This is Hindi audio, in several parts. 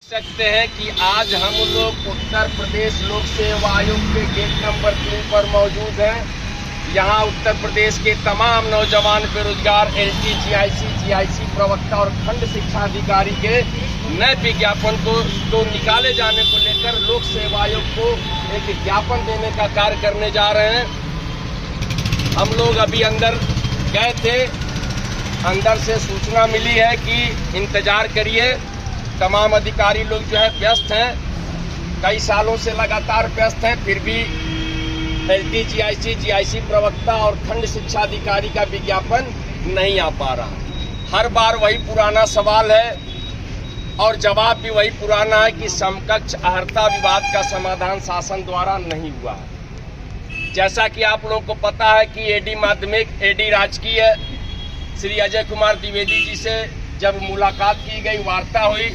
सकते हैं कि आज हम लोग उत्तर प्रदेश लोक सेवा आयोग के गेट नंबर 3 पर मौजूद हैं। यहाँ उत्तर प्रदेश के तमाम नौजवान बेरोजगार जीआईसी प्रवक्ता और खंड शिक्षा अधिकारी के नए विज्ञापन को निकाले जाने को लेकर लोक सेवा आयोग को एक ज्ञापन देने का कार्य करने जा रहे हैं। हम लोग अभी अंदर गए थे, अंदर से सूचना मिली है कि इंतजार करिए। तमाम अधिकारी लोग जो है व्यस्त हैं, कई सालों से लगातार व्यस्त हैं, फिर भी जीआईसी प्रवक्ता और खंड शिक्षा अधिकारी का विज्ञापन नहीं आ पा रहा। हर बार वही पुराना सवाल है और जवाब भी वही पुराना है कि समकक्ष अहर्ता विवाद का समाधान शासन द्वारा नहीं हुआ है। जैसा कि आप लोगों को पता है कि एडी माध्यमिक, एडी राजकीय श्री अजय कुमार द्विवेदी जी से जब मुलाकात की गई, वार्ता हुई,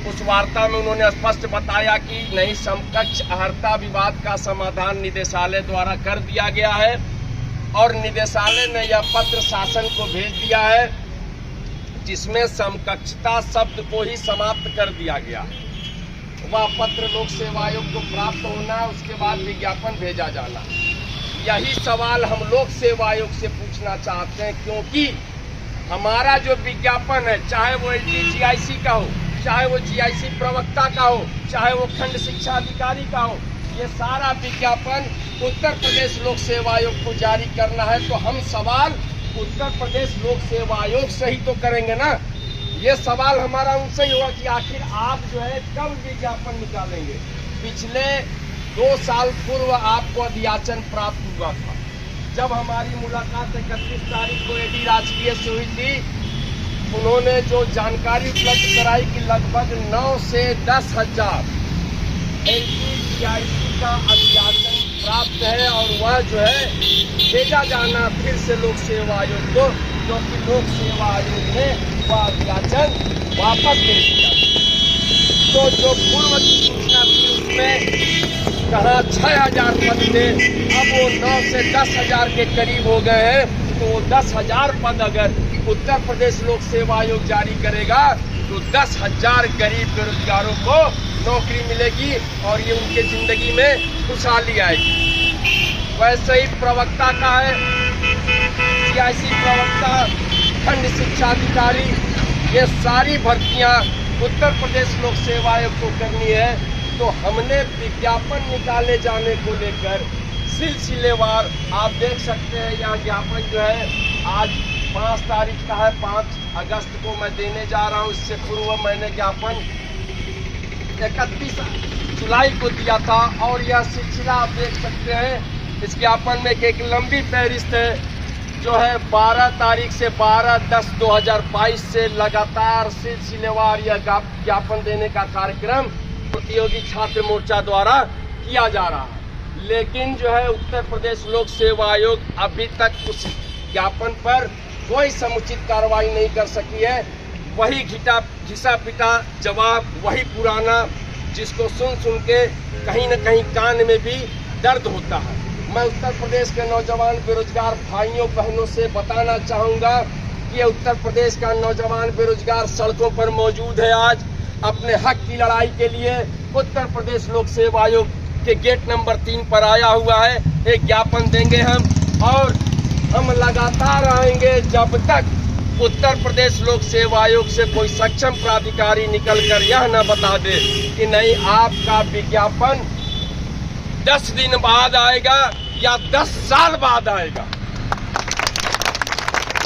उस वार्ता में उन्होंने स्पष्ट बताया कि नहीं, समकक्ष अहर्ता विवाद का समाधान निदेशालय द्वारा कर दिया गया है और निदेशालय ने यह पत्र शासन को भेज दिया है जिसमें समकक्षता शब्द को ही समाप्त कर दिया गया। वह पत्र लोक सेवा आयोग को प्राप्त होना है, उसके बाद विज्ञापन भेजा जाना। यही सवाल हम लोक सेवा आयोग से पूछना चाहते हैं, क्योंकि हमारा जो विज्ञापन है, चाहे वो जीआईसी का हो, चाहे वो जीआईसी प्रवक्ता का हो, चाहे वो खंड शिक्षा अधिकारी का हो, ये सारा विज्ञापन उत्तर प्रदेश लोक सेवा आयोग को जारी करना है। तो हम सवाल उत्तर प्रदेश लोक सेवा आयोग से ही तो करेंगे ना। ये सवाल हमारा उनसे ही होगा कि आखिर आप जो है कब विज्ञापन निकालेंगे। पिछले 2 साल पूर्व आपको अध्याचन प्राप्त हुआ था। जब हमारी मुलाकात 31 तारीख को एडी राजकीय से हुई थी, उन्होंने जो जानकारी उपलब्ध कराई कि लगभग 9 से 10 हजार जीआईसी का अध्याचन प्राप्त है और वह जो है भेजा जाना फिर से लोक सेवा आयोग को, क्योंकि लोक सेवा आयोग ने वह अध्याचन वापस ले लिया। तो जो पूर्व की सूचना थी उसमें कहा 6000 पद थे, अब वो 9 से 10 हजार के करीब हो गए हैं। तो 10,000 पद अगर उत्तर प्रदेश लोक सेवा आयोग जारी करेगा तो 10,000 गरीब बेरोजगारों को नौकरी मिलेगी और ये उनके जिंदगी में खुशहाली आएगी। वैसे ही प्रवक्ता का है, जीआईसी प्रवक्ता, खंड शिक्षा अधिकारी, ये सारी भर्तियां उत्तर प्रदेश लोक सेवा आयोग को करनी है। तो हमने विज्ञापन निकाले जाने को लेकर सिलसिलेवार, आप देख सकते हैं यह ज्ञापन जो है आज 5 तारीख का है, 5 अगस्त को मैं देने जा रहा हूँ। इससे पूर्व मैंने ज्ञापन 31 जुलाई को दिया था और यह सिलसिला आप देख सकते हैं। इस ज्ञापन में एक लंबी फहरिस्त है जो है 12 तारीख से 12/10/2022 से लगातार सिलसिलेवार यह ज्ञापन देने का कार्यक्रम प्रतियोगी छात्र मोर्चा द्वारा किया जा रहा है। लेकिन जो है उत्तर प्रदेश लोक सेवा आयोग अभी तक उस ज्ञापन पर कोई समुचित कार्रवाई नहीं कर सकी है। वही घिसा पिटा जवाब, वही पुराना, जिसको सुन के कहीं न कहीं कान में भी दर्द होता है। मैं उत्तर प्रदेश के नौजवान बेरोजगार भाइयों बहनों से बताना चाहूँगा कि उत्तर प्रदेश का नौजवान बेरोजगार सड़कों पर मौजूद है। आज अपने हक की लड़ाई के लिए उत्तर प्रदेश लोक सेवा आयोग के गेट नंबर 3 पर आया हुआ है। एक ज्ञापन देंगे हम और हम लगातार आएंगे जब तक उत्तर प्रदेश लोक सेवा आयोग से कोई सक्षम प्राधिकारी निकलकर यह न बता दे कि नहीं, आपका विज्ञापन 10 दिन बाद आएगा या 10 साल बाद आएगा।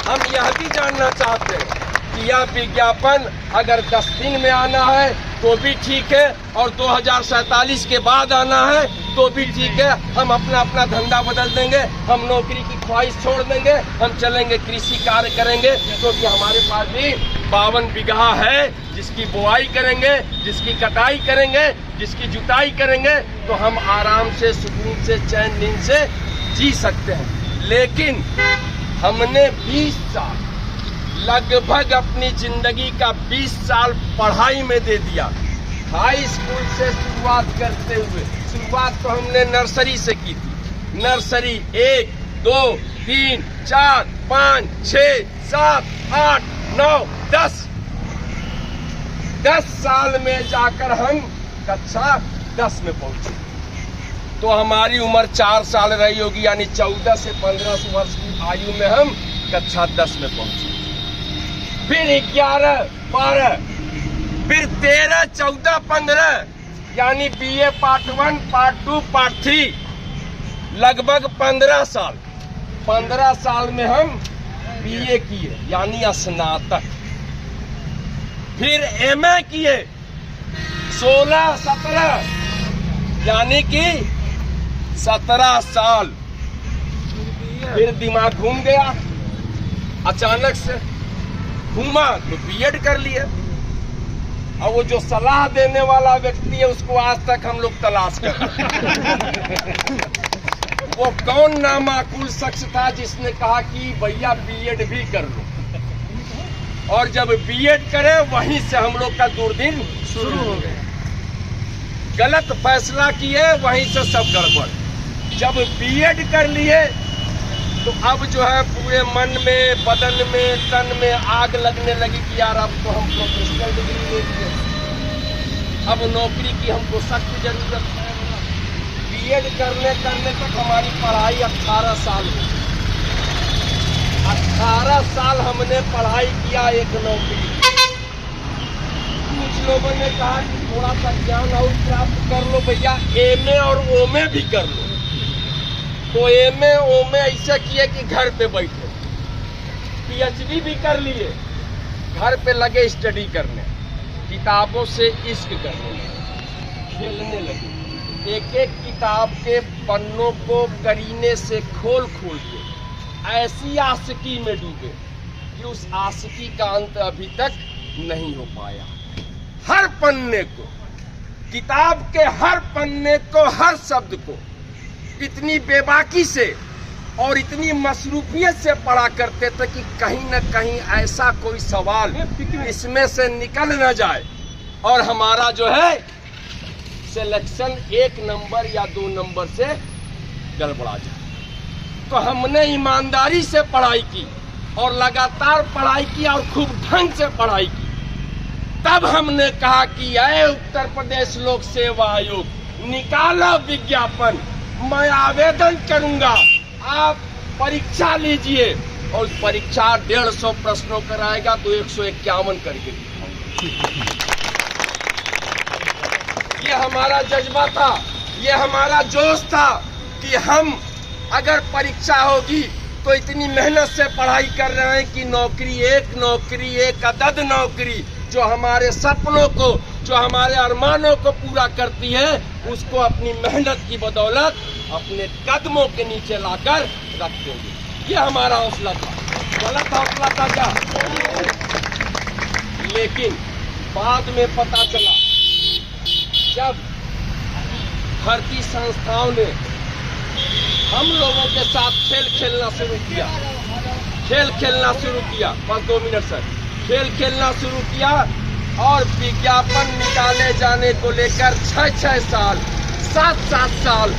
हम यह भी जानना चाहते हैं कि यह विज्ञापन अगर 10 दिन में आना है तो भी ठीक है और 2047 के बाद आना है तो भी ठीक है। हम अपना धंधा बदल देंगे, हम नौकरी की ख्वाहिश छोड़ देंगे, हम चलेंगे कृषि कार्य करेंगे, क्योंकि हमारे पास भी 52 बीघा है जिसकी बुआई करेंगे, जिसकी कटाई करेंगे, जिसकी जुताई करेंगे, तो हम आराम से, सुकून से, चैन नींद से जी सकते हैं। लेकिन हमने 20 साल, लगभग अपनी जिंदगी का 20 साल पढ़ाई में दे दिया। हाई स्कूल से शुरुआत करते हुए, शुरुआत तो हमने नर्सरी से की थी। नर्सरी 1, 2, 3, 4, 5, 6, 7, 8, 9, 10 10 साल में जाकर हम कक्षा 10 में पहुंचे। तो हमारी उम्र 4 साल रही होगी, यानी 14 से 15 वर्ष की आयु में हम कक्षा 10 में पहुंचे। फिर 11, 12, फिर 13, 14, 15, यानी BA पार्ट 1, पार्ट 2, पार्ट 3, लगभग 15 साल। 15 साल में हम BA किए, यानी स्नातक। फिर MA किए 16, 17, यानी कि 17 साल। फिर दिमाग घूम गया, अचानक से घूमा तो B.Ed कर लिया। और वो जो सलाह देने वाला व्यक्ति है उसको आज तक हम लोग तलाश कर रहे हैं। वो कौन नामाकूल शख्स था जिसने कहा कि भैया B.Ed भी कर लो, और जब B.Ed करे वहीं से हम लोग का दुर्दिन शुरू हो गया। गलत फैसला किए, वहीं से सब गड़बड़। जब B.Ed कर लिए तो अब जो है पूरे मन में, बदन में, तन में आग लगने लगी कि यार अब तो हम प्रोफेशनल डिग्री ले लिए, अब नौकरी की हमको सख्त जरूरत है। B.Ed करने तक हमारी पढ़ाई 18 साल हुई। 18 साल हमने पढ़ाई किया एक नौकरी। कुछ लोगों ने कहा कि थोड़ा सा ज्ञान और प्राप्त कर लो भैया, MA और OMA भी कर लो। तो MA OMA ऐसा किए कि घर पे बैठे, PhD भी कर लिए, घर पे लगे स्टडी करने, किताबों से इश्क करने लगे, खेलने लगे। एक एक किताब के पन्नों को करीने से खोल खोल के ऐसी आशिकी में डूबे कि उस आशिकी का अंत अभी तक नहीं हो पाया। हर पन्ने को, किताब के हर पन्ने को, हर शब्द को इतनी बेबाकी से और इतनी मसरूफियत से पढ़ा करते थे कि कहीं न कहीं ऐसा कोई सवाल इसमें से निकल न जाए और हमारा जो है सिलेक्शन 1 नंबर या 2 नंबर से गड़बड़ा जाए। तो हमने ईमानदारी से पढ़ाई की और लगातार पढ़ाई की और खूब ढंग से पढ़ाई की। तब हमने कहा कि ऐ उत्तर प्रदेश लोक सेवा आयोग, निकालो विज्ञापन, मैं आवेदन करूंगा, आप परीक्षा लीजिए। और उस परीक्षा 150 प्रश्नों कराएगा तो 151 करके दिखाऊंगा। ये हमारा जज्बा था, ये हमारा जोश था कि हम अगर परीक्षा होगी तो इतनी मेहनत से पढ़ाई कर रहे हैं कि नौकरी, एक अदद नौकरी जो हमारे सपनों को, जो हमारे अरमानों को पूरा करती है, उसको अपनी मेहनत की बदौलत अपने कदमों के नीचे लाकर रख देंगे। ये हमारा हौसला था। गलत हौसला था क्या? लेकिन बाद में पता चला, जब भर्ती संस्थाओं ने हम लोगों के साथ खेल खेलना शुरू किया, बस 2 मिनट सर, खेल खेलना शुरू किया और विज्ञापन निकाले जाने को लेकर 6-6 साल, 7-7 साल,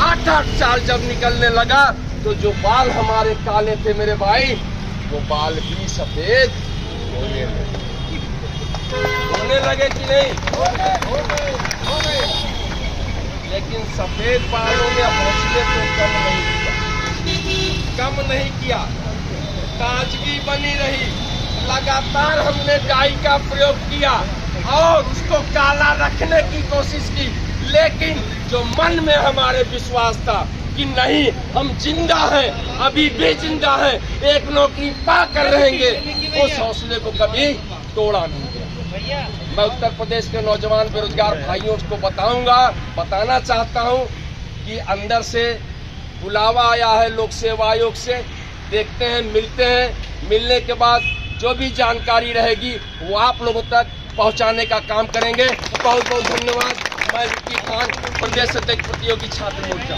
8-8 साल जब निकलने लगा तो जो बाल हमारे काले थे मेरे भाई, वो बाल भी सफेद होने लगे कि नहीं? लेकिन सफेद बालों में हौसले को कम नहीं किया, ताजगी बनी रही। लगातार हमने डाई का प्रयोग किया और उसको काला रखने की कोशिश की, लेकिन जो मन में हमारे विश्वास था कि नहीं, हम जिंदा हैं, अभी भी जिंदा हैं, एक नौकरी पा कर रहेंगे, उस हौसले को कभी तोड़ा नहीं गया। मैं उत्तर प्रदेश के नौजवान बेरोजगार भाइयों को बताना चाहता हूं कि अंदर से बुलावा आया है लोक सेवा आयोग से, देखते हैं, मिलते हैं, मिलने के बाद जो भी जानकारी रहेगी वो आप लोगों तक पहुंचाने का काम करेंगे। बहुत बहुत धन्यवाद। मैं विक्की खान, प्रदेश अध्यक्ष प्रतियोगी छात्र मोर्चा।